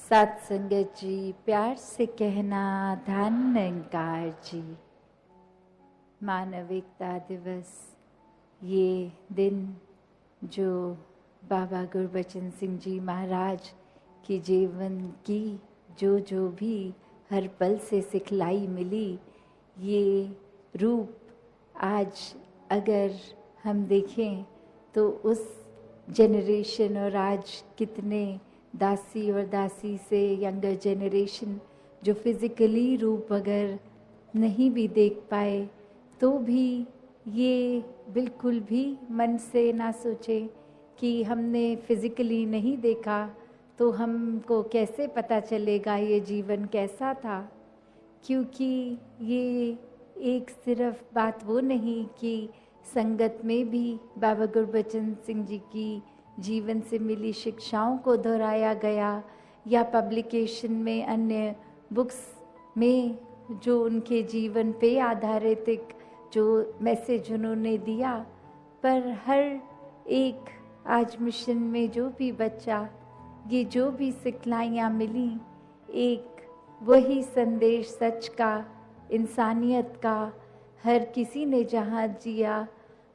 सात संगत जी, प्यार से कहना धन निरंकार जी। मानविकता दिवस, ये दिन जो बाबा गुरबचन सिंह जी महाराज की जीवन की जो भी हर पल से सिखलाई मिली, ये रूप आज अगर हम देखें तो उस जनरेशन और आज कितने दासी और दासी से यंगर जनरेशन जो फिज़िकली रूप अगर नहीं भी देख पाए तो भी ये बिल्कुल भी मन से ना सोचे कि हमने फिज़िकली नहीं देखा तो हमको कैसे पता चलेगा ये जीवन कैसा था। क्योंकि ये एक सिर्फ बात वो नहीं कि संगत में भी बाबा गुरबचन सिंह जी की जीवन से मिली शिक्षाओं को दोहराया गया या पब्लिकेशन में अन्य बुक्स में जो उनके जीवन पे आधारित एक जो मैसेज उन्होंने दिया, पर हर एक आज मिशन में जो भी बच्चा ये जो भी सिखलाइयाँ मिली, एक वही संदेश सच का, इंसानियत का, हर किसी ने जहाँ जिया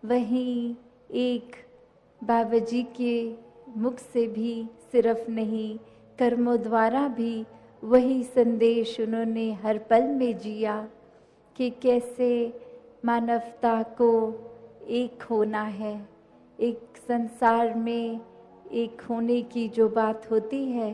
वहीं एक बाबा जी के मुख से भी सिर्फ नहीं, कर्मों द्वारा भी वही संदेश उन्होंने हर पल में जिया कि कैसे मानवता को एक होना है। एक संसार में एक होने की जो बात होती है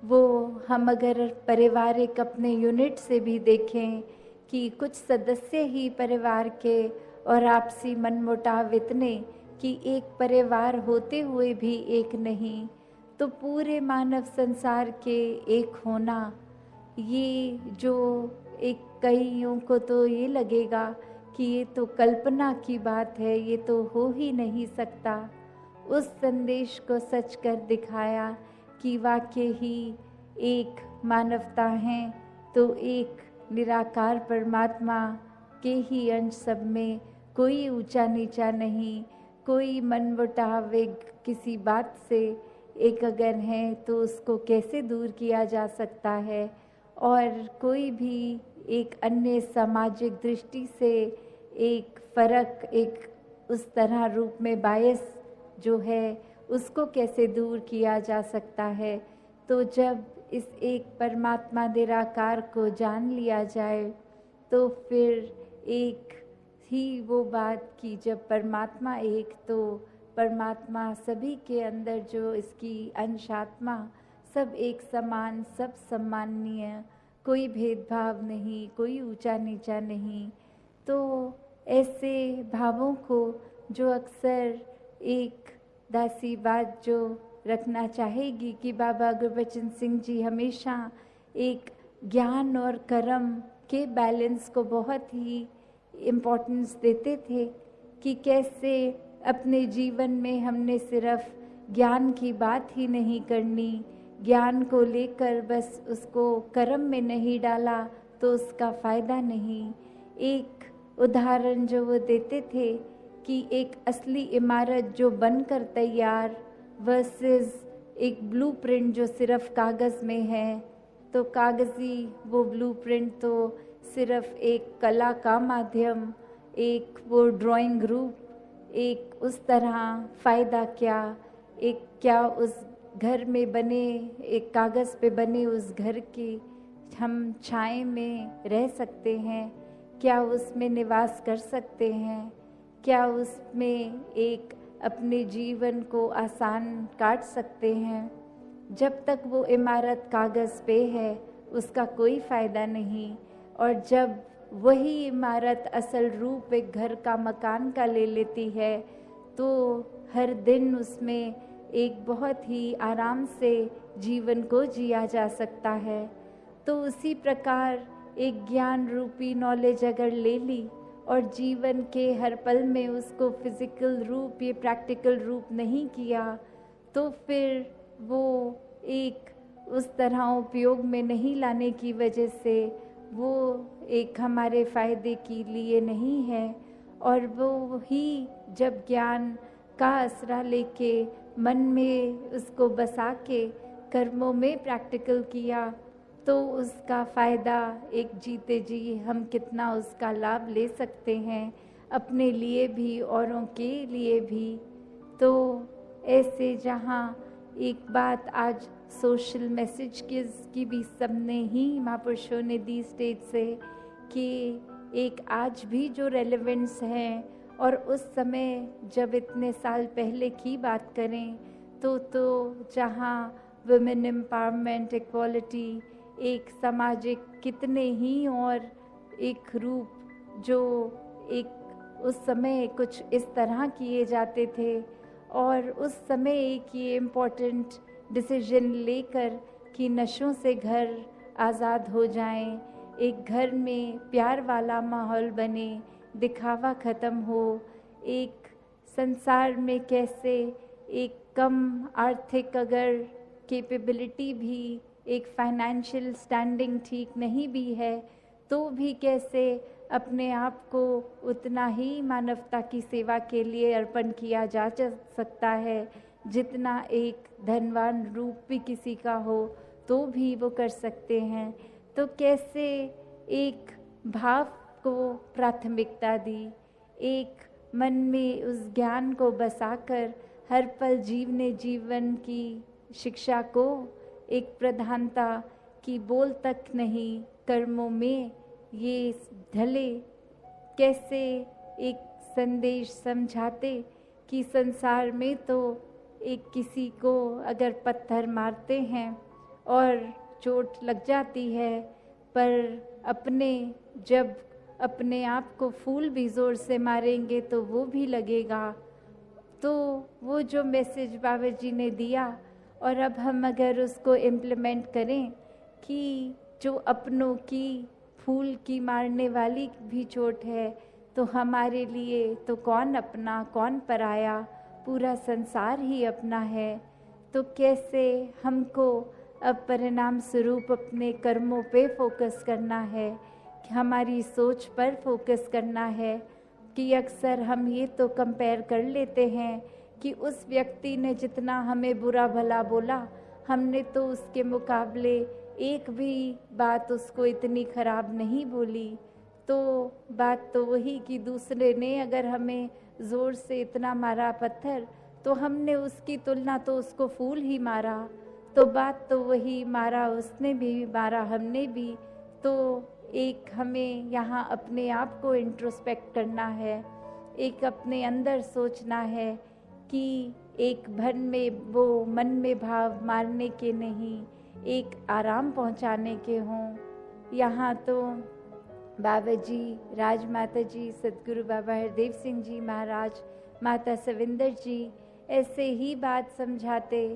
वो हम अगर पारिवारिक अपने यूनिट से भी देखें कि कुछ सदस्य ही परिवार के और आपसी मनमुटाव इतने कि एक परिवार होते हुए भी एक नहीं, तो पूरे मानव संसार के एक होना, ये जो एक कईयों को तो ये लगेगा कि ये तो कल्पना की बात है, ये तो हो ही नहीं सकता। उस संदेश को सच कर दिखाया कि वाकई ही एक मानवता है तो एक निराकार परमात्मा के ही अंश सब में, कोई ऊंचा नीचा नहीं, कोई मनमुटाव किसी बात से एक अगर है तो उसको कैसे दूर किया जा सकता है, और कोई भी एक अन्य सामाजिक दृष्टि से एक फ़र्क, एक उस तरह रूप में बायस जो है उसको कैसे दूर किया जा सकता है। तो जब इस एक परमात्मा निराकार को जान लिया जाए तो फिर एक ही वो बात कि जब परमात्मा एक, तो परमात्मा सभी के अंदर जो इसकी अंशात्मा सब एक समान, सब सम्माननीय, कोई भेदभाव नहीं, कोई ऊंचा नीचा नहीं। तो ऐसे भावों को जो अक्सर एक दासी बात जो रखना चाहेगी कि बाबा गुरबचन सिंह जी हमेशा एक ज्ञान और कर्म के बैलेंस को बहुत ही इम्पोर्टेंस देते थे कि कैसे अपने जीवन में हमने सिर्फ ज्ञान की बात ही नहीं करनी, ज्ञान को लेकर बस उसको कर्म में नहीं डाला तो उसका फ़ायदा नहीं। एक उदाहरण जो वो देते थे कि एक असली इमारत जो बनकर तैयार वर्सेस एक ब्लूप्रिंट जो सिर्फ कागज़ में है, तो कागज़ी वो ब्लूप्रिंट तो सिर्फ एक कला का माध्यम, एक वो ड्राइंग रूप, एक उस तरह फ़ायदा क्या, एक क्या उस घर में बने, एक कागज़ पे बने उस घर की हम छाए में रह सकते हैं, क्या उसमें निवास कर सकते हैं, क्या उसमें एक अपने जीवन को आसान काट सकते हैं। जब तक वो इमारत कागज़ पे है उसका कोई फ़ायदा नहीं, और जब वही इमारत असल रूप एक घर का, मकान का ले लेती है तो हर दिन उसमें एक बहुत ही आराम से जीवन को जिया जा सकता है। तो उसी प्रकार एक ज्ञान रूपी नॉलेज अगर ले ली और जीवन के हर पल में उसको फिज़िकल रूप, ये प्रैक्टिकल रूप नहीं किया, तो फिर वो एक उस तरह उपयोग में नहीं लाने की वजह से वो एक हमारे फ़ायदे के लिए नहीं है। और वो ही जब ज्ञान का आसरा लेके मन में उसको बसा के कर्मों में प्रैक्टिकल किया तो उसका फ़ायदा एक जीते जी हम कितना उसका लाभ ले सकते हैं, अपने लिए भी औरों के लिए भी। तो ऐसे जहाँ एक बात आज सोशल मैसेज की भी सबने ही महापुरुषों ने दी स्टेज से कि एक आज भी जो रेलेवेंस है और उस समय जब इतने साल पहले की बात करें तो जहाँ वुमेन एम्पावरमेंट, इक्वालिटी, एक सामाजिक कितने ही और एक रूप जो एक उस समय कुछ इस तरह किए जाते थे। और उस समय एक ये इम्पोर्टेंट डिसीजन लेकर कि नशों से घर आज़ाद हो जाएं, एक घर में प्यार वाला माहौल बने, दिखावा ख़त्म हो, एक संसार में कैसे एक कम आर्थिक अगर कैपेबिलिटी भी, एक फाइनेंशियल स्टैंडिंग ठीक नहीं भी है तो भी कैसे अपने आप को उतना ही मानवता की सेवा के लिए अर्पण किया जा सकता है जितना एक धनवान रूप भी किसी का हो तो भी वो कर सकते हैं। तो कैसे एक भाव को प्राथमिकता दी, एक मन में उस ज्ञान को बसाकर हर पल जीवने जीवन की शिक्षा को एक प्रधानता की बोल तक नहीं कर्मों में ये ढले, कैसे एक संदेश समझाते कि संसार में तो एक किसी को अगर पत्थर मारते हैं और चोट लग जाती है, पर जब अपने आप को फूल भी ज़ोर से मारेंगे तो वो भी लगेगा। तो वो जो मैसेज बाबा जी ने दिया और अब हम अगर उसको इम्प्लीमेंट करें कि जो अपनों की फूल की मारने वाली भी चोट है तो हमारे लिए तो कौन अपना कौन पराया, पूरा संसार ही अपना है। तो कैसे हमको अब परिणाम स्वरूप अपने कर्मों पे फोकस करना है, कि हमारी सोच पर फोकस करना है। कि अक्सर हम ये तो कंपेयर कर लेते हैं कि उस व्यक्ति ने जितना हमें बुरा भला बोला, हमने तो उसके मुकाबले एक भी बात उसको इतनी खराब नहीं बोली। तो बात तो वही कि दूसरे ने अगर हमें ज़ोर से इतना मारा पत्थर तो हमने उसकी तुलना तो उसको फूल ही मारा। तो बात तो वही, मारा उसने भी, मारा हमने भी। तो एक हमें यहाँ अपने आप को इंट्रोस्पेक्ट करना है, एक अपने अंदर सोचना है कि एक वो मन में भाव मारने के नहीं, एक आराम पहुँचाने के हों। यहाँ तो बाबा जी, राजमाता जी, सदगुरु बाबा हरदेव सिंह जी महाराज, माता सविंदर जी ऐसे ही बात समझाते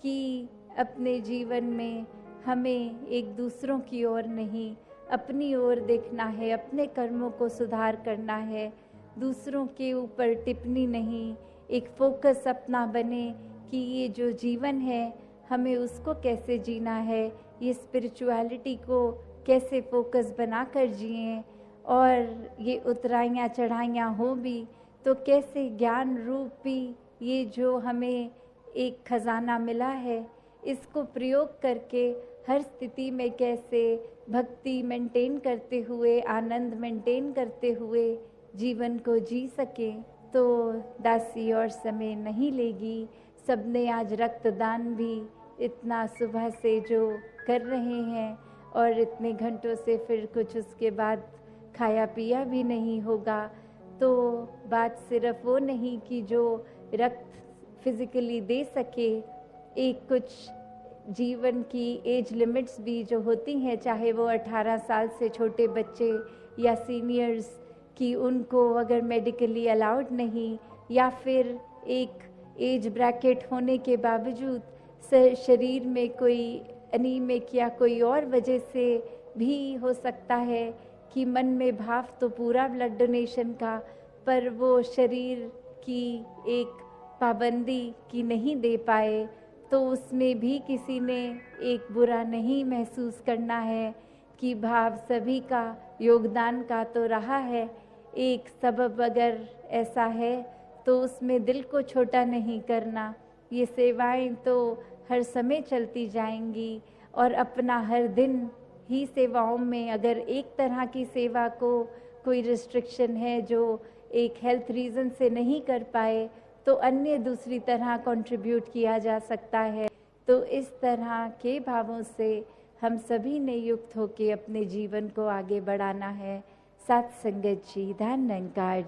कि अपने जीवन में हमें एक दूसरों की ओर नहीं, अपनी ओर देखना है, अपने कर्मों को सुधार करना है, दूसरों के ऊपर टिप्पणी नहीं, एक फोकस अपना बने कि ये जो जीवन है हमें उसको कैसे जीना है, ये स्पिरिचुअलिटी को कैसे फोकस बनाकर जिएं, और ये उतराइयाँ चढ़ाइयाँ हो भी तो कैसे ज्ञान रूपी ये जो हमें एक खजाना मिला है इसको प्रयोग करके हर स्थिति में कैसे भक्ति मेंटेन करते हुए, आनंद मेंटेन करते हुए जीवन को जी सके। तो दासी और समय नहीं लेगी, सबने आज रक्तदान भी इतना सुबह से जो कर रहे हैं और इतने घंटों से फिर कुछ उसके बाद खाया पिया भी नहीं होगा। तो बात सिर्फ वो नहीं कि जो रक्त फिजिकली दे सके, एक कुछ जीवन की एज लिमिट्स भी जो होती हैं, चाहे वो 18 साल से छोटे बच्चे या सीनियर्स की, उनको अगर मेडिकली अलाउड नहीं या फिर एक एज ब्रैकेट होने के बावजूद शरीर में कोई एनीमिक या कोई और वजह से भी हो सकता है कि मन में भाव तो पूरा ब्लड डोनेशन का, पर वो शरीर की एक पाबंदी की नहीं दे पाए, तो उसमें भी किसी ने एक बुरा नहीं महसूस करना है कि भाव सभी का योगदान का तो रहा है। एक सबब अगर ऐसा है तो उसमें दिल को छोटा नहीं करना। ये सेवाएं तो हर समय चलती जाएंगी और अपना हर दिन ही सेवाओं में, अगर एक तरह की सेवा को कोई रिस्ट्रिक्शन है जो एक हेल्थ रीज़न से नहीं कर पाए, तो अन्य दूसरी तरह कंट्रीब्यूट किया जा सकता है। तो इस तरह के भावों से हम सभी ने युक्त होकर अपने जीवन को आगे बढ़ाना है। सत्संगत जी, धन निरंकार।